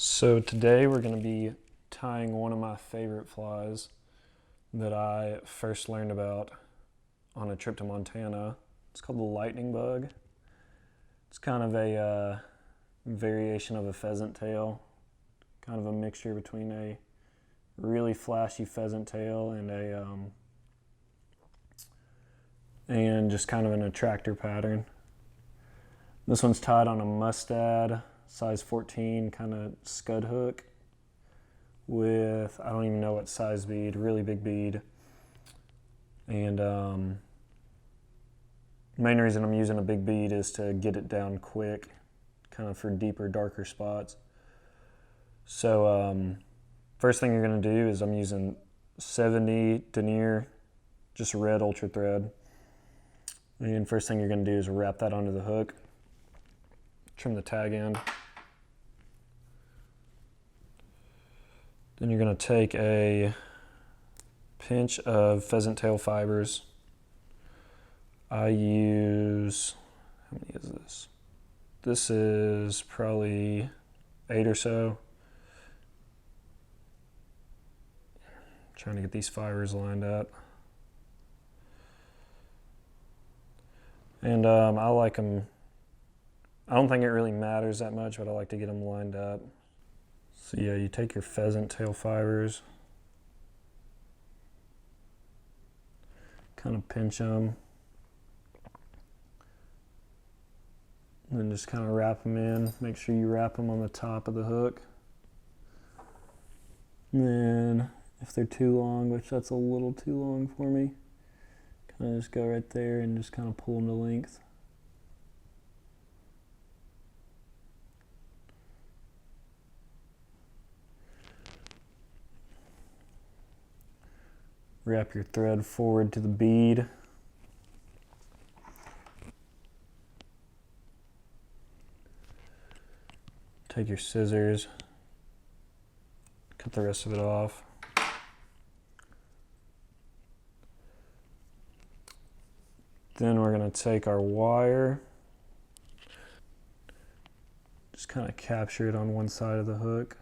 So today we're going to be tying one of my favorite flies that I first learned about on a trip to Montana. It's called the lightning bug. It's kind of a variation of a pheasant tail, kind of a mixture between a really flashy pheasant tail and just kind of an attractor pattern. This one's tied on a Mustad size 14 kind of scud hook with, I don't even know what size bead, really big bead. And the main reason I'm using a big bead is to get it down quick, kind of for deeper, darker spots. So first thing you're gonna do is I'm using 70 denier, just red ultra thread. And first thing you're gonna do is wrap that onto the hook, trim the tag end. Then you're going to take a pinch of pheasant tail fibers. I use, how many is this? This is probably 8 or so. Trying to get these fibers lined up. And I like them, I don't think it really matters that much, but I like to get them lined up. So yeah, you take your pheasant tail fibers, kind of pinch them, and then just kind of wrap them in. Make sure you wrap them on the top of the hook. And then if they're too long, which that's a little too long for me, kind of just go right there and just kind of pull them to length. Wrap your thread forward to the bead. Take your scissors, cut the rest of it off. Then we're going to take our wire, just kind of capture it on one side of the hook.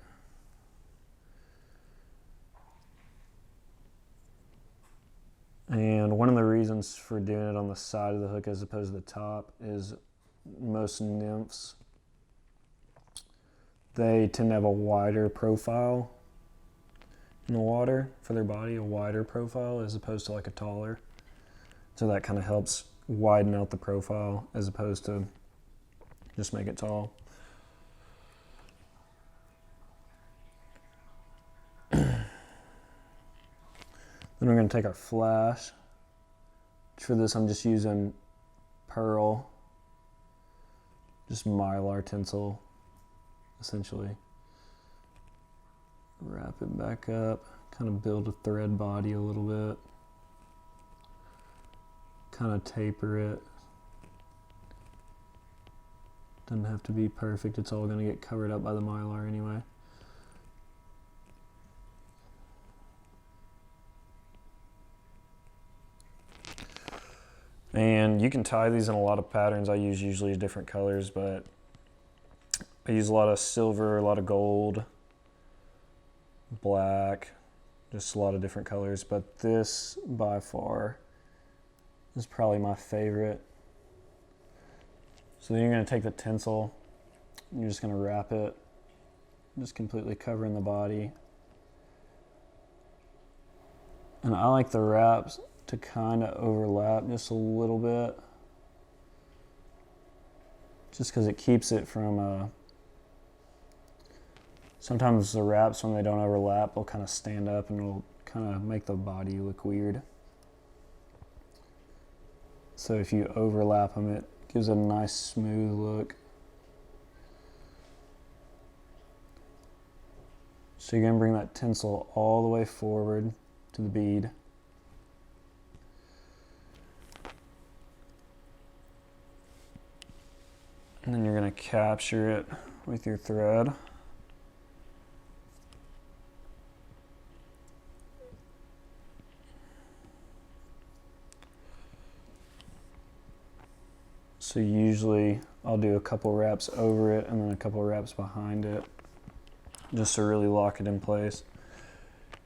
And one of the reasons for doing it on the side of the hook as opposed to the top is most nymphs, they tend to have a wider profile in the water for their body, a wider profile as opposed to like a taller. So that kind of helps widen out the profile as opposed to just make it tall. Then we're going to take our flash. For this I'm just using pearl, just mylar tinsel essentially. Wrap it back up, kind of build a thread body a little bit, kind of taper it. Doesn't have to be perfect, it's all going to get covered up by the mylar anyway. And you can tie these in a lot of patterns. I use usually different colors, but I use a lot of silver, a lot of gold, black, just a lot of different colors. But this, by far, is probably my favorite. So then you're going to take the tinsel, and you're just going to wrap it, just completely covering the body. And I like the wraps to kind of overlap just a little bit, just because it keeps it from sometimes the wraps, when they don't overlap, will kind of stand up and it'll kind of make the body look weird. So if you overlap them, it gives a nice smooth look. So you're going to bring that tinsel all the way forward to the bead. And then you're going to capture it with your thread. So usually I'll do a couple wraps over it and then a couple wraps behind it. just to really lock it in place.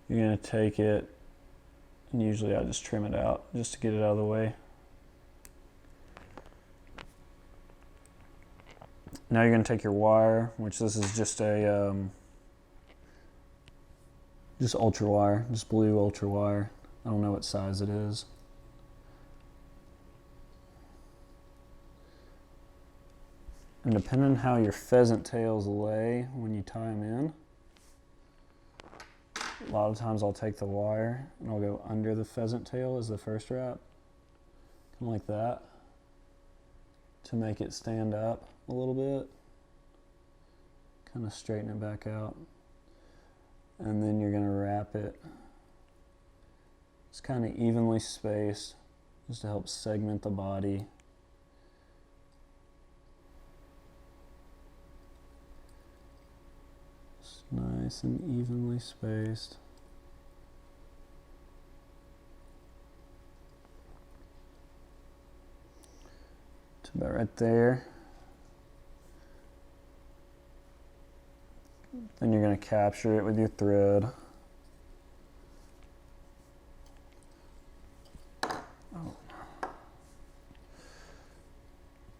You're gonna take it, and usually I just trim it out just to get it out of the way. Now you're gonna take your wire, which this is just a just ultra wire, just blue ultra wire. I don't know what size it is. And depending on how your pheasant tails lay when you tie them in, a lot of times I'll take the wire and I'll go under the pheasant tail as the first wrap, kind of like that, to make it stand up a little bit, kind of straighten it back out. And then you're gonna wrap it. It's kind of evenly spaced, just to help segment the body. Just nice and evenly spaced. It's about right there. Then you're going to capture it with your thread.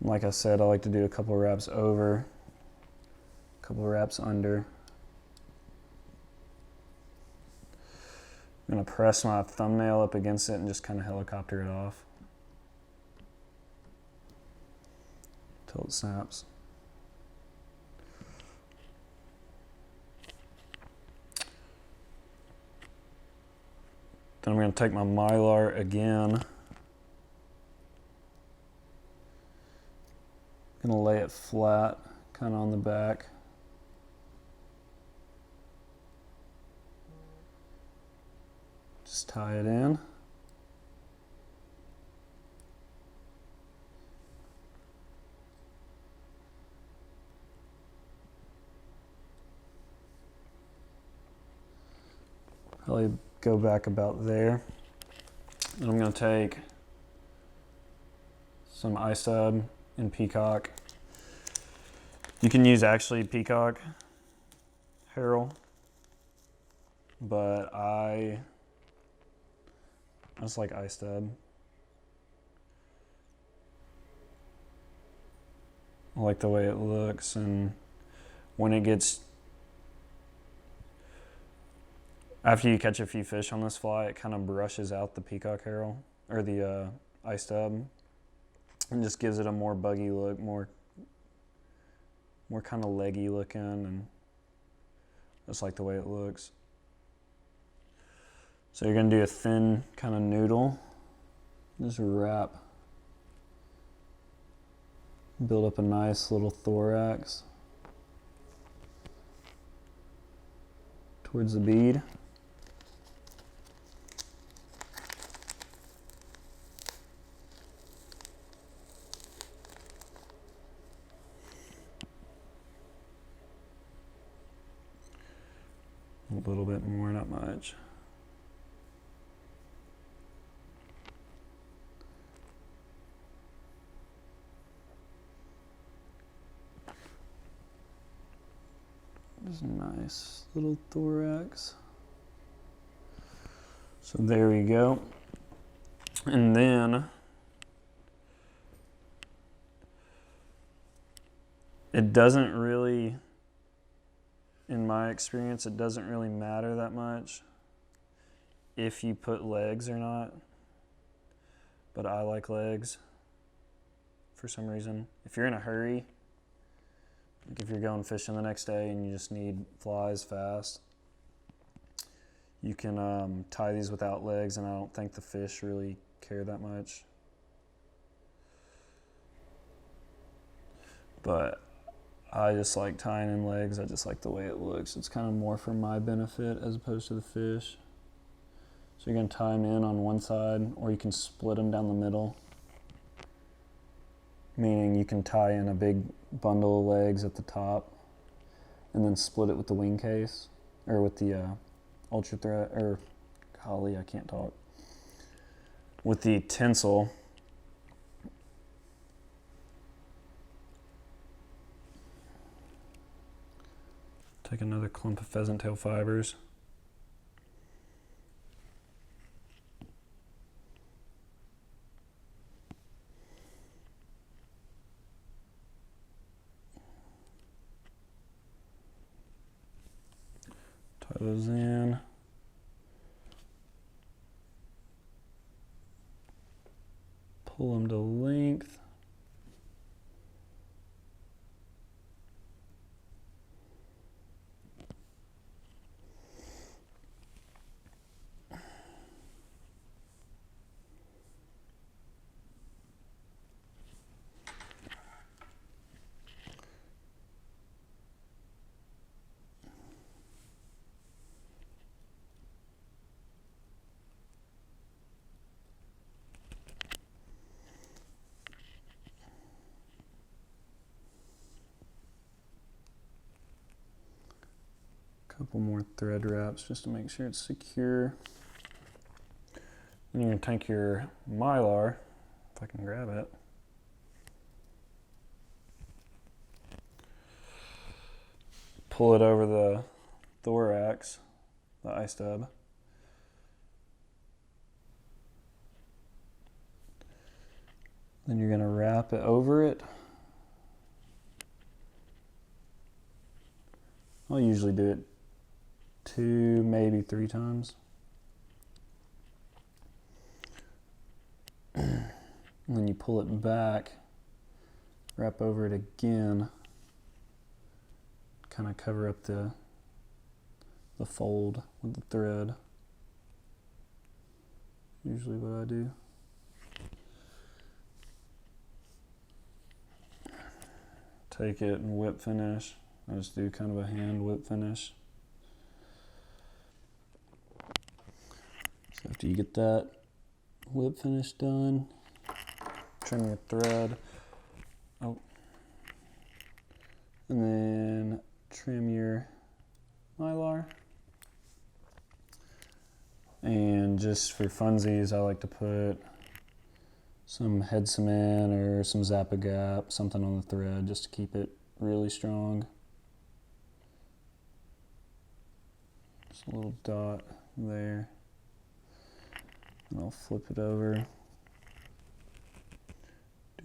Like I said, I like to do a couple wraps over, a couple wraps under. I'm going to press my thumbnail up against it and just kind of helicopter it off until it snaps. Then I'm going to take my mylar again. I'm going to lay it flat, kind of on the back. Just tie it in. Probably go back about there. And I'm going to take some Mustad and peacock. You can use actually peacock herald, but I just like Mustad. I like the way it looks, and when it gets, after you catch a few fish on this fly, it kind of brushes out the peacock herald, or the Mustad, and just gives it a more buggy look, more kind of leggy looking, and I just like the way it looks. So you're going to do a thin kind of noodle, just wrap, build up a nice little thorax towards the bead. A little bit more, not much. Just a nice little thorax. So there we go. And then it doesn't really, in my experience, it doesn't really matter that much if you put legs or not, but I like legs for some reason. If you're in a hurry, like if you're going fishing the next day and you just need flies fast, you can tie these without legs, and I don't think the fish really care that much. But I just like tying in legs. I just like the way it looks. It's kind of more for my benefit as opposed to the fish. So you're going to tie them in on one side, or you can split them down the middle. Meaning you can tie in a big bundle of legs at the top and then split it with the wing case, or with the ultra thread, or golly, I can't talk. With the tinsel. Take another clump of pheasant tail fibers. Tie those in. Pull them to length. Couple more thread wraps just to make sure it's secure. Then you're going to take your mylar, if I can grab it. Pull it over the thorax, the eye stub. Then you're going to wrap it over it. I'll usually do it 2, maybe 3 times. And then you pull it back, wrap over it again, kind of cover up the fold with the thread. Usually what I do. Take it and whip finish. I just do kind of a hand whip finish. So after you get that whip finish done, trim your thread. Oh. And then trim your mylar. And just for funsies, I like to put some head cement or some Zap-A-Gap, something on the thread just to keep it really strong. Just a little dot there. And I'll flip it over.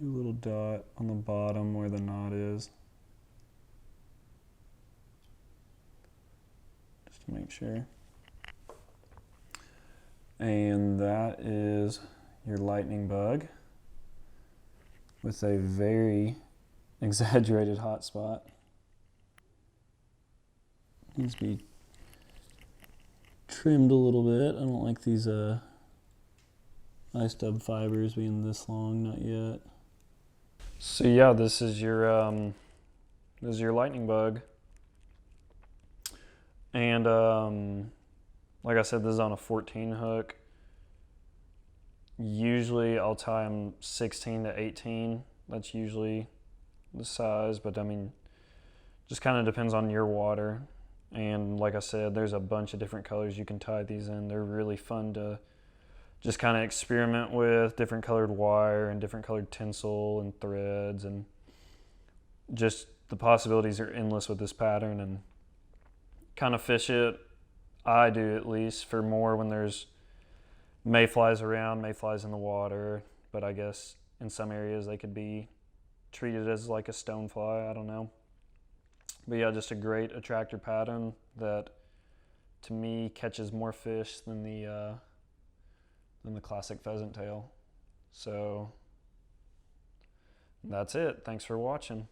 Do a little dot on the bottom where the knot is. Just to make sure. And that is your lightning bug with a very exaggerated hot spot. Needs to be trimmed a little bit. I don't like these eye stub fibers being this long, not yet. So yeah, this is your lightning bug. And like I said, this is on a 14 hook. Usually I'll tie them 16 to 18. That's usually the size, but I mean, just kind of depends on your water. And like I said, there's a bunch of different colors you can tie these in. They're really fun to just kind of experiment with, different colored wire and different colored tinsel and threads, and just the possibilities are endless with this pattern. And kind of fish it, I do at least, for more when there's mayflies around, mayflies in the water, but I guess in some areas they could be treated as like a stonefly, I don't know. But yeah, just a great attractor pattern that to me catches more fish than the classic pheasant tail. So that's it. Thanks for watching.